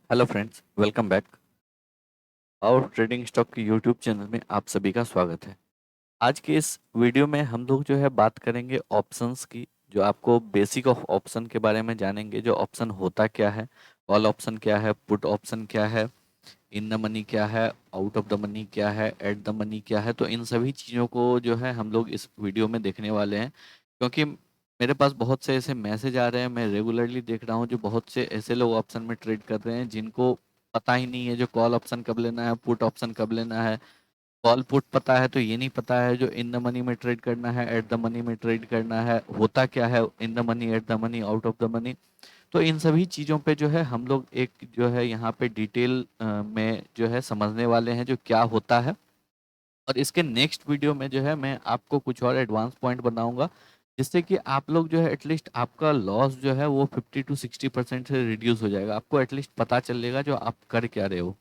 Hello friends, welcome back. और trading stock के YouTube channel में आप सभी का स्वागत है। आज के इस वीडियो में हम लोग जो है बात करेंगे ऑप्शंस की। जो आपको बेसिक ऑफ ऑप्शन के बारे में जानेंगे। जो ऑप्शन होता क्या है, कॉल ऑप्शन क्या है, पुट ऑप्शन क्या है, इन द मनी क्या है, आउट ऑफ द मनी क्या है, एट द मनी क्या है। तो इन सभी चीज़ों को जो है हम लोग इस वीडियो में देखने वाले हैं, क्योंकि मेरे पास बहुत से ऐसे मैसेज आ रहे हैं। मैं रेगुलरली देख रहा हूँ जो बहुत से ऐसे लोग ऑप्शन में ट्रेड कर रहे हैं जिनको पता ही नहीं है जो कॉल ऑप्शन कब लेना है, पुट ऑप्शन कब लेना है। कॉल पुट पता है तो ये नहीं पता है जो इन द मनी में ट्रेड करना है, एट द मनी में ट्रेड करना है, होता क्या है in the money, at the money, out of the money. तो इन सभी चीज़ों पे जो है हम लोग एक जो है यहाँ पे डिटेल में जो है समझने वाले हैं जो क्या होता है। और इसके नेक्स्ट वीडियो में जो है मैं आपको कुछ और एडवांस पॉइंट बनाऊंगा, जिससे कि आप लोग जो है एटलीस्ट आपका लॉस जो है वो 50 to 60% से रिड्यूस हो जाएगा। आपको एटलीस्ट पता चलेगा जो आप कर क्या रहे हो।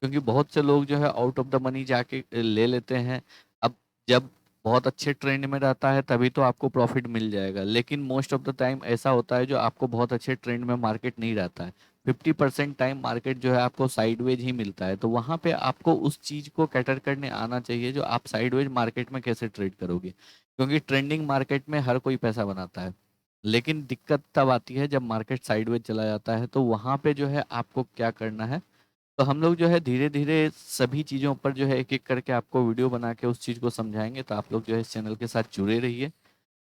क्योंकि बहुत से लोग जो है आउट ऑफ द मनी जाके ले लेते हैं। अब जब बहुत अच्छे ट्रेंड में रहता है तभी तो आपको प्रॉफिट मिल जाएगा, लेकिन मोस्ट ऑफ द टाइम ऐसा होता है जो आपको बहुत अच्छे ट्रेंड में मार्केट नहीं रहता है। 50% टाइम मार्केट जो है आपको साइडवेज ही मिलता है। तो वहां पे आपको उस चीज को कैटर करने आना चाहिए जो आप साइडवेज मार्केट में कैसे ट्रेड करोगे। क्योंकि ट्रेंडिंग मार्केट में हर कोई पैसा बनाता है, लेकिन दिक्कत तब आती है जब मार्केट साइडवेज चला जाता है। तो वहां पे जो है आपको क्या करना है। तो हम लोग जो है धीरे धीरे सभी चीज़ों पर जो है एक एक करके आपको वीडियो बना के उस चीज़ को समझाएंगे। तो आप लोग जो है इस चैनल के साथ जुड़े रहिए,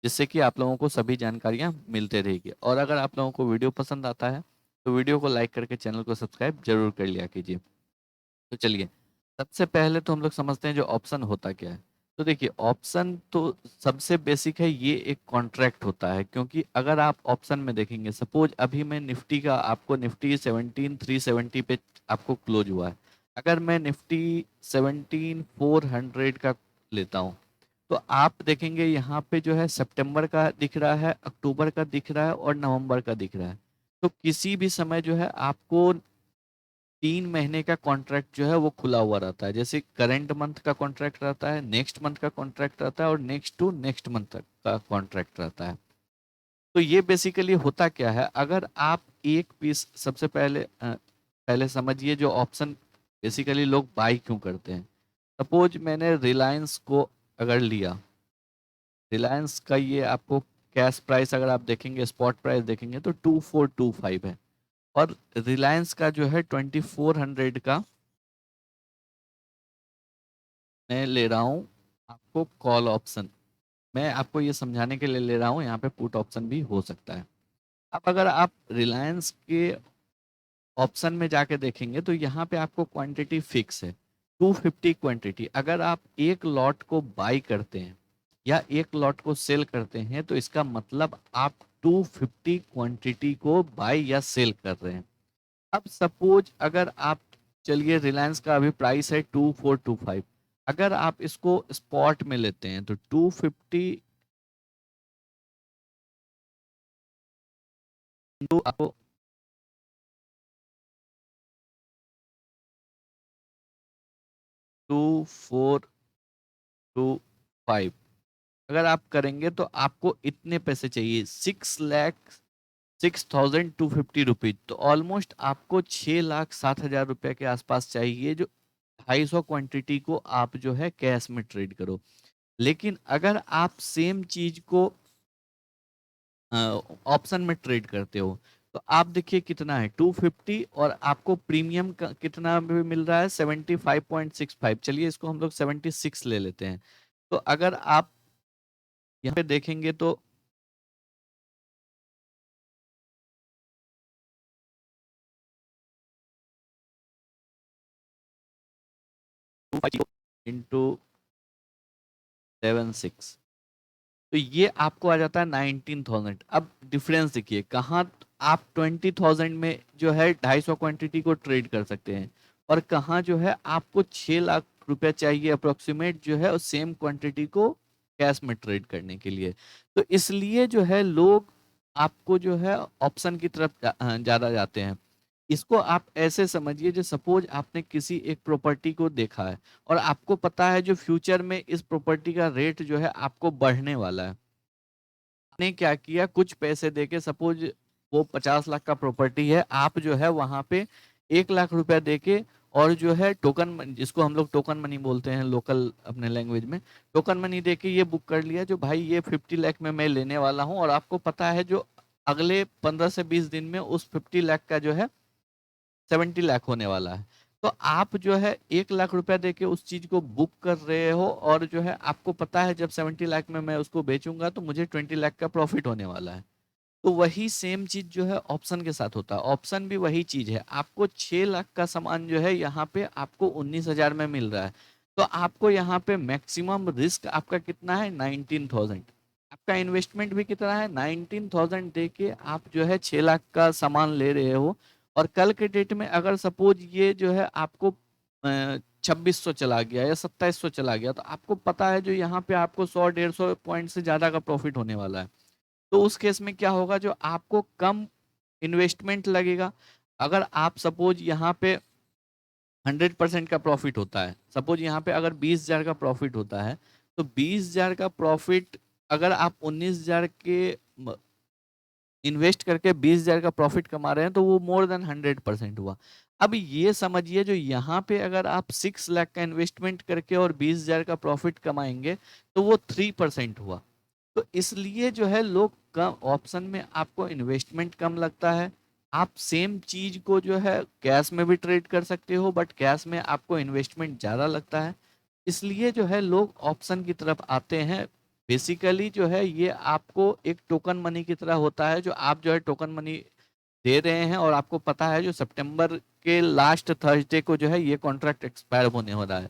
जिससे कि आप लोगों को सभी जानकारियाँ मिलते रहेगी। और अगर आप लोगों को वीडियो पसंद आता है तो वीडियो को लाइक करके चैनल को सब्सक्राइब जरूर कर लिया कीजिए। तो चलिए, सबसे पहले तो हम लोग समझते हैं जो ऑप्शन होता क्या है। तो देखिए, ऑप्शन तो सबसे बेसिक है, ये एक कॉन्ट्रैक्ट होता है। क्योंकि अगर आप ऑप्शन में देखेंगे, सपोज अभी मैं निफ्टी का आपको निफ्टी 17,370 पे आपको क्लोज हुआ है। अगर मैं निफ्टी 17,400 का लेता हूँ, तो आप देखेंगे यहाँ पे जो है सितंबर का दिख रहा है, अक्टूबर का दिख रहा है और नवंबर का दिख रहा है। तो किसी भी समय जो है आपको 3 महीने का कॉन्ट्रैक्ट जो है वो खुला हुआ रहता है। जैसे करंट मंथ का कॉन्ट्रैक्ट रहता है, नेक्स्ट मंथ का कॉन्ट्रैक्ट रहता है और नेक्स्ट टू नेक्स्ट मंथ तक का कॉन्ट्रैक्ट रहता है। तो ये बेसिकली होता क्या है, अगर आप एक पीस सबसे पहले समझिए जो ऑप्शन बेसिकली लोग बाई क्यों करते हैं। सपोज मैंने रिलायंस को अगर लिया, रिलायंस का ये आपको कैश प्राइस अगर आप देखेंगे, स्पॉट प्राइस देखेंगे तो 2425 है। और रिलायंस का जो है 2400 का मैं ले रहा हूँ आपको कॉल ऑप्शन। मैं आपको ये समझाने के लिए ले रहा हूँ, यहाँ पे पुट ऑप्शन भी हो सकता है। अब अगर आप रिलायंस के ऑप्शन में जाके देखेंगे तो यहाँ पे आपको क्वांटिटी फिक्स है, 250 क्वांटिटी। अगर आप एक लॉट को बाई करते हैं या एक लॉट को सेल करते हैं तो इसका मतलब आप 250 क्वांटिटी को बाई या सेल कर रहे हैं। अब सपोज अगर आप, चलिए रिलायंस का अभी प्राइस है 2425, अगर आप इसको स्पॉट में लेते हैं तो 250 आपको 2425 अगर आप करेंगे तो आपको इतने पैसे चाहिए, 6,06,250 रुपीज। तो ऑलमोस्ट आपको 6,07,000 रुपए के आसपास चाहिए, जो 250 क्वांटिटी को आप जो है कैश में ट्रेड करो। लेकिन अगर आप सेम चीज को ऑप्शन में ट्रेड करते हो तो आप देखिए कितना है 250, और आपको प्रीमियम कितना भी मिल रहा है 75.65। चलिए इसको हम लोग 76 ले लेते हैं। तो अगर आप यहाँ पे देखेंगे तो इंटू 76, तो ये आपको आ जाता है 19,000। अब डिफरेंस देखिए कहाँ। आप 20,000 में जो है 250 क्वांटिटी को ट्रेड कर सकते हैं, और कहाँ जो है आपको 6 लाख रुपए चाहिए अप्रोक्सीमेट जो है उस सेम क्वांटिटी को कैश में ट्रेड करने के लिए। तो इसलिए जो है लोग आपको जो है ऑप्शन की तरफ ज्यादा जाते हैं। इसको आप ऐसे समझिए, जो सपोज आपने किसी एक प्रॉपर्टी को देखा है और आपको पता है जो फ्यूचर में इस प्रॉपर्टी का रेट जो है आपको बढ़ने वाला है। आपने क्या किया, कुछ पैसे देके, सपोज वो 50 लाख का प्रॉपर्टी है, आप जो है वहां पे 1 लाख रुपया देके और जो है टोकन, जिसको हम लोग टोकन मनी बोलते हैं लोकल अपने लैंग्वेज में, टोकन मनी देके ये बुक कर लिया जो भाई ये 50 लाख में मैं लेने वाला हूँ, और आपको पता है जो अगले 15 से 20 दिन में उस 50 लाख का जो है 70 लाख होने वाला है। तो आप जो है 1 लाख रुपया देके उस चीज को बुक कर रहे हो, और जो है आपको पता है जब 70 लाख में मैं उसको बेचूंगा तो मुझे 20 लाख का प्रॉफिट होने वाला है। तो वही सेम चीज जो है ऑप्शन के साथ होता है। ऑप्शन भी वही चीज है, आपको 6 लाख का सामान जो है यहाँ पे आपको 19 हजार में मिल रहा है। तो आपको यहाँ पे मैक्सिमम रिस्क आपका कितना है, 19,000। आपका इन्वेस्टमेंट भी कितना है, 19,000 दे के आप जो है 6 लाख का सामान ले रहे हो। और कल के डेट में अगर सपोज ये जो है आपको 2600 चला गया या 2700 चला गया, तो आपको पता है जो यहाँ पे आपको 100-150 पॉइंट से ज्यादा का प्रॉफिट होने वाला है। तो उस केस में क्या होगा, जो आपको कम इन्वेस्टमेंट लगेगा। अगर आप सपोज यहाँ पे 100% का प्रॉफिट होता है, सपोज यहाँ पे अगर 20 हजार का प्रॉफिट होता है, तो 20 हजार का प्रॉफिट अगर आप 19 हजार के इन्वेस्ट करके 20 हजार का प्रॉफिट कमा रहे हैं, तो वो मोर देन 100% हुआ। अब ये समझिए जो यहाँ पे अगर आप 6 लाख का इन्वेस्टमेंट करके और 20 हजार का प्रॉफिट कमाएंगे, तो वो 3% हुआ। तो इसलिए जो है लोग कम ऑप्शन में आपको इन्वेस्टमेंट कम लगता है। आप सेम चीज को जो है कैश में भी ट्रेड कर सकते हो, बट कैश में आपको इन्वेस्टमेंट ज्यादा लगता है। इसलिए जो है लोग ऑप्शन की तरफ आते हैं। बेसिकली जो है ये आपको एक टोकन मनी की तरह होता है, जो आप जो है टोकन मनी दे रहे हैं, और आपको पता है जो सितंबर के लास्ट थर्सडे को जो है ये कॉन्ट्रैक्ट एक्सपायर होने हो रहा है।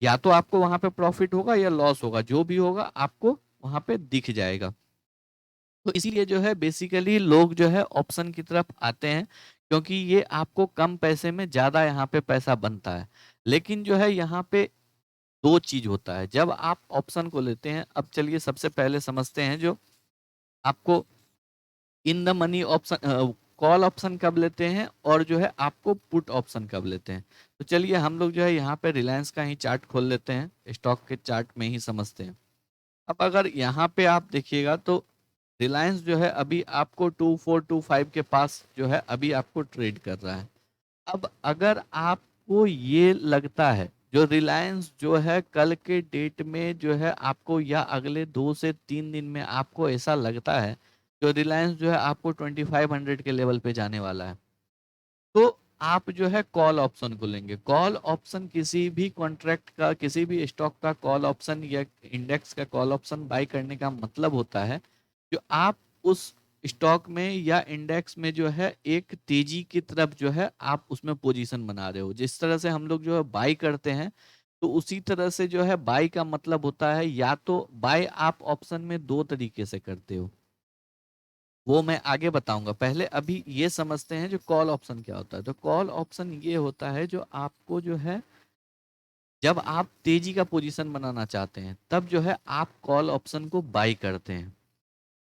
या तो आपको वहां पे प्रॉफिट होगा या लॉस होगा, जो भी होगा आपको वहां पे दिख जाएगा। तो इसीलिए जो है बेसिकली लोग जो है ऑप्शन की तरफ आते हैं, क्योंकि ये आपको कम पैसे में ज्यादा यहाँ पे पैसा बनता है। लेकिन जो है यहाँ पे दो चीज होता है जब आप ऑप्शन को लेते हैं। अब चलिए सबसे पहले समझते हैं जो आपको in the money option, call option कब लेते हैं, और जो है आपको पुट ऑप्शन कब लेते हैं। तो चलिए हम लोग जो है यहाँ पे रिलायंस का ही चार्ट खोल लेते हैं, स्टॉक के चार्ट में ही समझते हैं। अब अगर यहाँ पे आप देखिएगा तो रिलायंस जो है अभी आपको 2425 के पास जो है अभी आपको ट्रेड कर रहा है। अब अगर आपको ये लगता है जो रिलायंस जो है कल के डेट में जो है आपको, या अगले 2 से 3 दिन में आपको ऐसा लगता है जो रिलायंस जो है आपको 2500 के लेवल पे जाने वाला है, तो आप जो है कॉल ऑप्शन को लेंगे। कॉल ऑप्शन किसी भी कॉन्ट्रैक्ट का, किसी भी स्टॉक का कॉल ऑप्शन या इंडेक्स का कॉल ऑप्शन बाय करने का मतलब होता है जो आप उस स्टॉक में या इंडेक्स में जो है एक तेजी की तरफ जो है आप उसमें पोजीशन बना रहे हो। जिस तरह से हम लोग जो है बाय करते हैं, तो उसी तरह से जो है बाय का मतलब होता है, या तो बाय आप ऑप्शन में दो तरीके से करते हो, वो मैं आगे बताऊंगा। पहले अभी ये समझते हैं जो कॉल ऑप्शन क्या होता है। तो कॉल ऑप्शन ये होता है जो आपको जो है जब आप तेजी का पोजीशन बनाना चाहते हैं, तब जो है आप कॉल ऑप्शन को बाय करते हैं।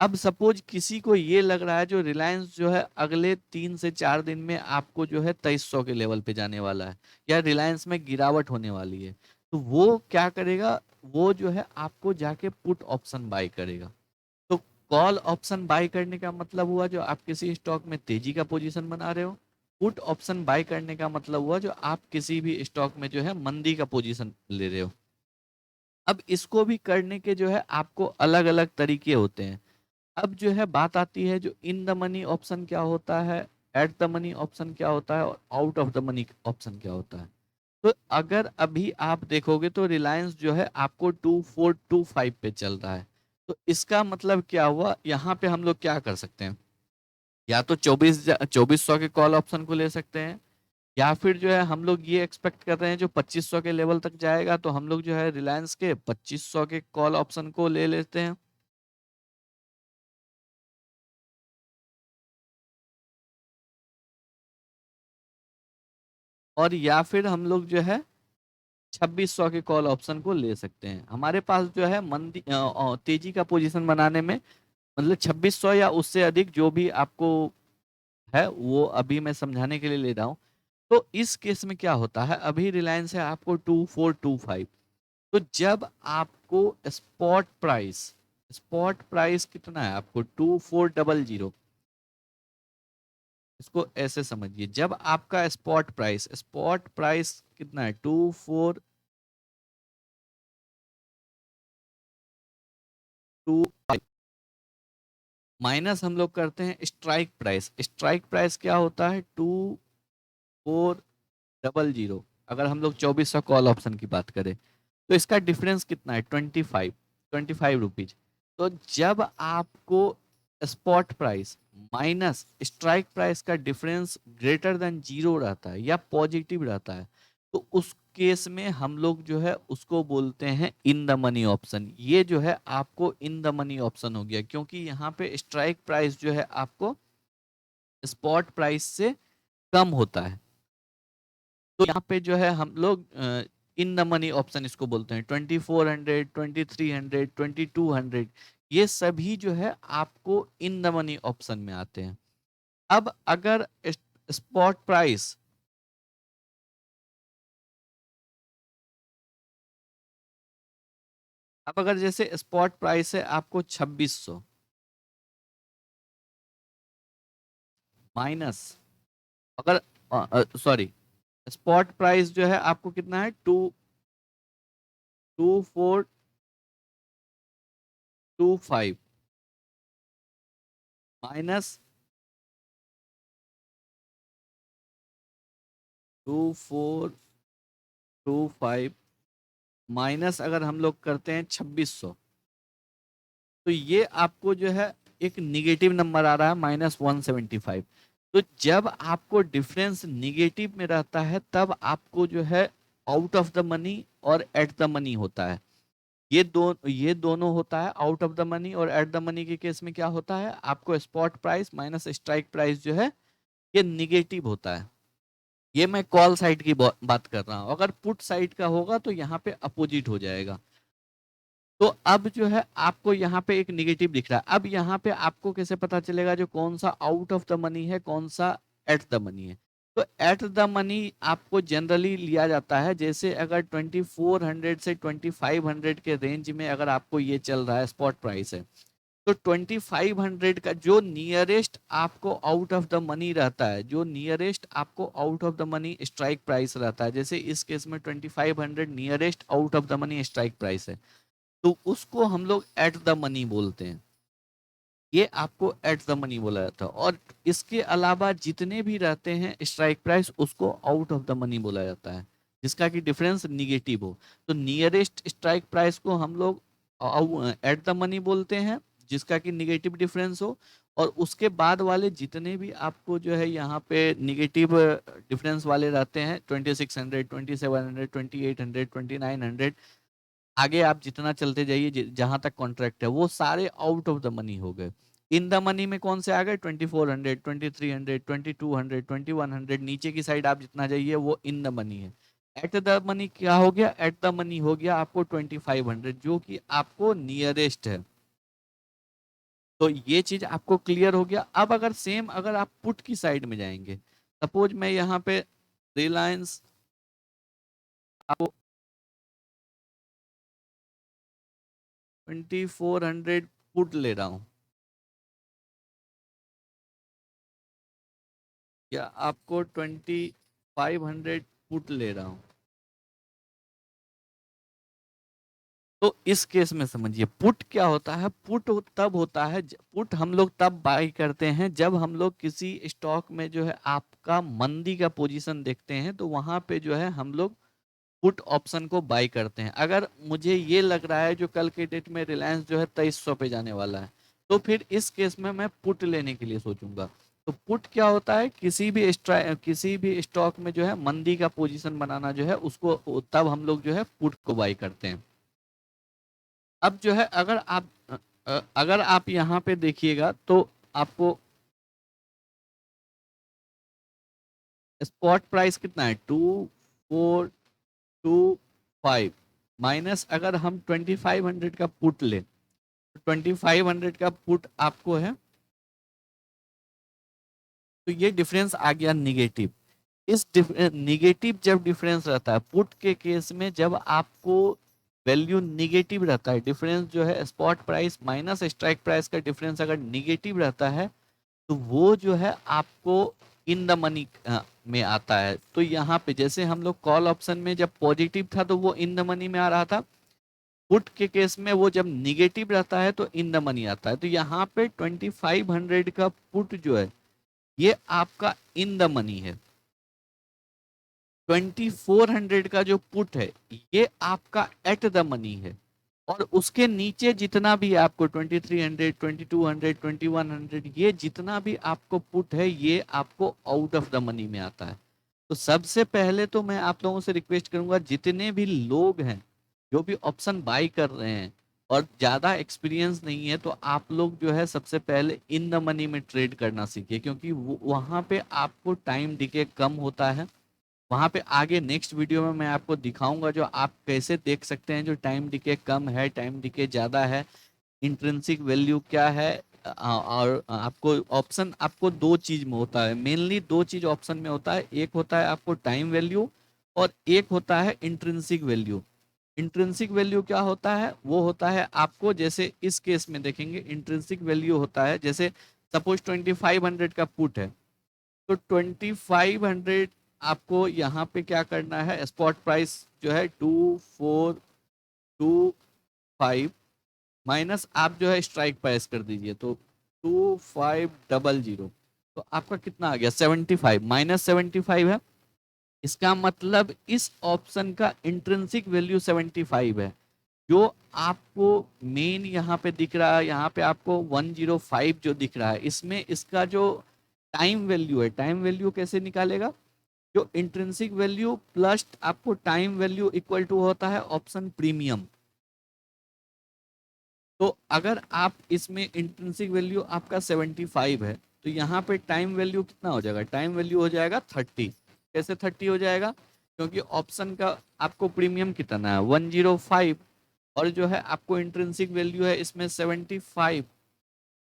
अब सपोज किसी को ये लग रहा है जो रिलायंस जो है अगले 3 से 4 दिन में आपको जो है 2300 के लेवल पे जाने वाला है, या रिलायंस में गिरावट होने वाली है, तो वो क्या करेगा, वो जो है आपको जाके पुट ऑप्शन बाय करेगा। तो कॉल ऑप्शन बाय करने का मतलब हुआ जो आप किसी स्टॉक में तेजी का पोजीशन बना रहे हो। पुट ऑप्शन बाय करने का मतलब हुआ जो आप किसी भी स्टॉक में जो है मंदी का पोजीशन ले रहे हो। अब इसको भी करने के जो है आपको अलग अलग तरीके होते हैं। अब जो है बात आती है जो इन द मनी ऑप्शन क्या होता है, एट द मनी ऑप्शन क्या होता है, और out of the money option क्या होता है। तो अगर अभी आप देखोगे तो रिलायंस जो है आपको 2425 पे चल रहा है। तो इसका मतलब क्या हुआ, यहाँ पे हम लोग क्या कर सकते हैं, या तो 2400 के कॉल ऑप्शन को ले सकते हैं, या फिर जो है हम लोग ये एक्सपेक्ट कर रहे हैं जो 2500 के लेवल तक जाएगा, तो हम लोग जो है रिलायंस के 2500 के कॉल ऑप्शन को ले लेते हैं। और या फिर हम लोग जो है 2600 के कॉल ऑप्शन को ले सकते हैं। हमारे पास जो है तेजी का पोजीशन बनाने में मतलब 2600 या उससे अधिक जो भी आपको है वो अभी मैं समझाने के लिए ले रहा हूँ। तो इस केस में क्या होता है, अभी रिलायंस है आपको 2425। तो जब आपको स्पॉट प्राइस कितना है आपको 2400, इसको ऐसे समझिए, जब आपका स्पॉट प्राइस कितना है 2425, माइनस हम लोग करते हैं स्ट्राइक प्राइस क्या होता है 2400। अगर हम लोग 2400 कॉल ऑप्शन की बात करें तो इसका डिफरेंस कितना है 25 रुपीज। तो जब आपको spot price minus strike price का डिफरेंस ग्रेटर देन जीरो रहता है या पॉजिटिव रहता है, तो उस केस में हम लोग जो है उसको बोलते हैं इन द मनी ऑप्शन। ये जो है आपको इन द मनी ऑप्शन हो गया, क्योंकि यहाँ पे स्ट्राइक प्राइस जो है आपको स्पॉट प्राइस से कम होता है। तो यहाँ पे जो है हम लोग इन द मनी ऑप्शन इसको बोलते हैं। 2400, 2300, 2200, ये सभी जो है आपको इन द मनी ऑप्शन में आते हैं। अब अगर स्पॉट प्राइस अब अगर जैसे स्पॉट प्राइस है आपको 2600 माइनस, अगर सॉरी, स्पॉट प्राइस जो है आपको कितना है 2425 माइनस 2425 माइनस अगर हम लोग करते हैं 2600, तो ये आपको जो है एक निगेटिव नंबर आ रहा है -175। तो जब आपको डिफरेंस निगेटिव में रहता है तब आपको जो है आउट ऑफ द मनी और एट द मनी होता है। ये दोनों होता है, आउट ऑफ द मनी और एट द मनी के केस में क्या होता है आपको spot price minus strike price जो है ये निगेटिव होता है। ये मैं कॉल साइड की बात कर रहा हूं। अगर पुट साइड का होगा तो यहाँ पे अपोजिट हो जाएगा। तो अब जो है आपको यहाँ पे एक निगेटिव दिख रहा है। अब यहाँ पे आपको कैसे पता चलेगा जो कौन सा आउट ऑफ द मनी है, कौन सा एट द मनी है? तो एट द मनी आपको जनरली लिया जाता है, जैसे अगर 2400 से 2500 के रेंज में अगर आपको ये चल रहा है स्पॉट प्राइस है, तो 2500 का जो नियरेस्ट आपको आउट ऑफ द मनी रहता है, जो नियरेस्ट आपको out of the money strike price रहता है, जैसे इस केस में 2500 nearest out of the money strike price है, तो उसको हम लोग एट द मनी बोलते हैं। ये आपको एट द मनी बोला जाता है। और इसके अलावा जितने भी रहते हैं स्ट्राइक प्राइस उसको आउट ऑफ द मनी बोला जाता है, जिसका कि डिफरेंस निगेटिव हो। तो नियरेस्ट स्ट्राइक प्राइस को हम लोग एट द मनी बोलते हैं, जिसका कि निगेटिव डिफरेंस हो। और उसके बाद वाले जितने भी आपको जो है यहाँ पे निगेटिव डिफरेंस वाले रहते हैं 2600, 2700, 2800, 2900, आगे आप जितना चलते जाइए जहां तक कॉन्ट्रैक्ट है वो सारे आउट ऑफ द मनी हो गए। इन द मनी में कौन से आ गए 2400, 2300, 2200, 2100, नीचे की साइड आप जितना जाइए वो इन द मनी है। एट द मनी क्या हो गया, एट द मनी हो गया आपको 2500, जो कि आपको नियरेस्ट है। तो ये चीज आपको क्लियर हो गया। अब अगर सेम अगर आप पुट की साइड में जाएंगे, सपोज मैं यहाँ पे रिलायंस आपको 2400 पुट ले रहा हूँ, या आपको 2500 पुट ले रहा हूं, तो इस केस में समझिए पुट क्या होता है। तब होता है, पुट हम लोग तब बाई करते हैं जब हम लोग किसी स्टॉक में जो है आपका मंदी का पोजीशन देखते हैं, तो वहां पे जो है हम लोग पुट ऑप्शन को बाई करते हैं। अगर मुझे ये लग रहा है जो कल के डेट में रिलायंस जो है 2300 पे जाने वाला है, तो फिर इस केस में मैं पुट लेने के लिए सोचूंगा। तो पुट क्या होता है, किसी भी स्टॉक में जो है मंदी का पोजीशन बनाना जो है उसको तब हम लोग जो है पुट को बाई करते हैं। अब जो है अगर आप यहाँ पे देखिएगा तो आपको स्पॉट प्राइस कितना है 2425 माइनस अगर हम 2500 का पुट ले, 2500 का पुट आपको है, तो ये डिफरेंस आ गया निगेटिव। इस निगेटिव जब डिफरेंस रहता है पुट के केस में, जब आपको वैल्यू निगेटिव रहता है, डिफरेंस जो है spot price minus strike price का डिफरेंस अगर निगेटिव रहता है, तो वो जो है आपको इन द मनी में आता है। तो यहाँ पे जैसे हम लोग कॉल ऑप्शन में जब पॉजिटिव था तो वो इन द मनी में आ रहा था, पुट के केस में वो जब निगेटिव रहता है तो इन द मनी आता है। तो यहाँ पे 2500 का पुट जो है ये आपका इन द मनी है, 2400 का जो पुट है ये आपका एट द मनी है, और उसके नीचे जितना भी आपको 2300, 2200, 2100 ये जितना भी आपको पुट है ये आपको आउट ऑफ द मनी में आता है। तो सबसे पहले तो मैं आप लोगों से रिक्वेस्ट करूंगा, जितने भी लोग हैं जो भी ऑप्शन बाई कर रहे हैं और ज्यादा एक्सपीरियंस नहीं है, तो आप लोग जो है सबसे पहले इन द मनी में ट्रेड करना सीखिए, क्योंकि वहां पे आपको टाइम डिके कम होता है। वहां पे आगे नेक्स्ट वीडियो में मैं आपको दिखाऊंगा जो आप कैसे देख सकते हैं जो टाइम डिके कम है, टाइम डिके ज्यादा है, इंट्रिंसिक वैल्यू क्या है। और आपको ऑप्शन आपको दो चीज में होता है, मेनली दो चीज ऑप्शन में होता है, एक होता है आपको टाइम वैल्यू और एक होता है इंट्रिंसिक वैल्यू। इंट्रिंसिक वैल्यू क्या होता है, वो होता है आपको, जैसे इस केस में देखेंगे इंट्रिंसिक वैल्यू होता है, जैसे सपोज 2500 का पुट है, तो 2500 आपको यहाँ पे क्या करना है, स्पॉट प्राइस जो है 2425 माइनस आप जो है स्ट्राइक प्राइस कर दीजिए, तो 2500, तो आपका कितना आ गया 75, -75 है। इसका मतलब इस ऑप्शन का इंट्रिंसिक वैल्यू 75 है। जो आपको मेन यहाँ पे दिख रहा है, यहाँ पे आपको 105 जो दिख रहा है, इसमें इसका जो टाइम वैल्यू है, टाइम वैल्यू कैसे निकालेगा, जो इंट्रिंसिक वैल्यू प्लस आपको टाइम वैल्यू इक्वल टू होता है ऑप्शन प्रीमियम। तो अगर आप इसमें इंट्रिंसिक वैल्यू आपका 75 है, तो यहाँ पे टाइम वैल्यू कितना हो जाएगा, टाइम वैल्यू हो जाएगा 30। कैसे 30 हो जाएगा, क्योंकि ऑप्शन का आपको प्रीमियम कितना है 105, और जो है आपको इंट्रिंसिक वैल्यू है इसमें 75,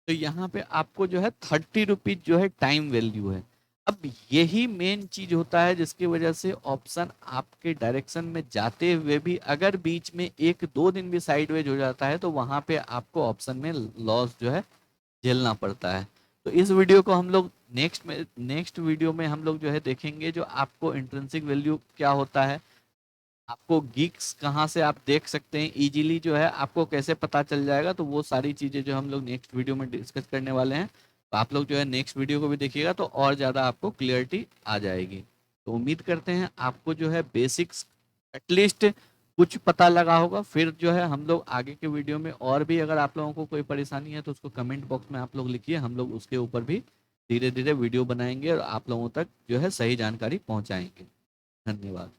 तो यहाँ पे आपको जो है 30 रुपीज जो है टाइम वैल्यू है। अब यही मेन चीज होता है जिसकी वजह से ऑप्शन आपके डायरेक्शन में जाते हुए भी अगर बीच में एक दो दिन भी साइडवेज हो जाता है तो वहां पे आपको ऑप्शन में लॉस जो है झेलना पड़ता है। तो इस वीडियो को हम लोग नेक्स्ट वीडियो में हम लोग जो है देखेंगे जो आपको इंट्रिंसिक वैल्यू क्या होता है, आपको गिग्स कहाँ से आप देख सकते हैं इजीली, जो है आपको कैसे पता चल जाएगा, तो वो सारी चीज़ें जो हम लोग नेक्स्ट वीडियो में डिस्कस करने वाले हैं। तो आप लोग जो है नेक्स्ट वीडियो को भी देखिएगा तो और ज़्यादा आपको क्लियरिटी आ जाएगी। तो उम्मीद करते हैं आपको जो है बेसिक्स एटलीस्ट कुछ पता लगा होगा। फिर जो है हम लोग आगे के वीडियो में और भी अगर आप लोगों को कोई परेशानी है तो उसको कमेंट बॉक्स में आप लोग लिखिए, हम लोग उसके ऊपर भी धीरे धीरे वीडियो बनाएंगे और आप लोगों तक जो है सही जानकारी पहुंचाएंगे। धन्यवाद।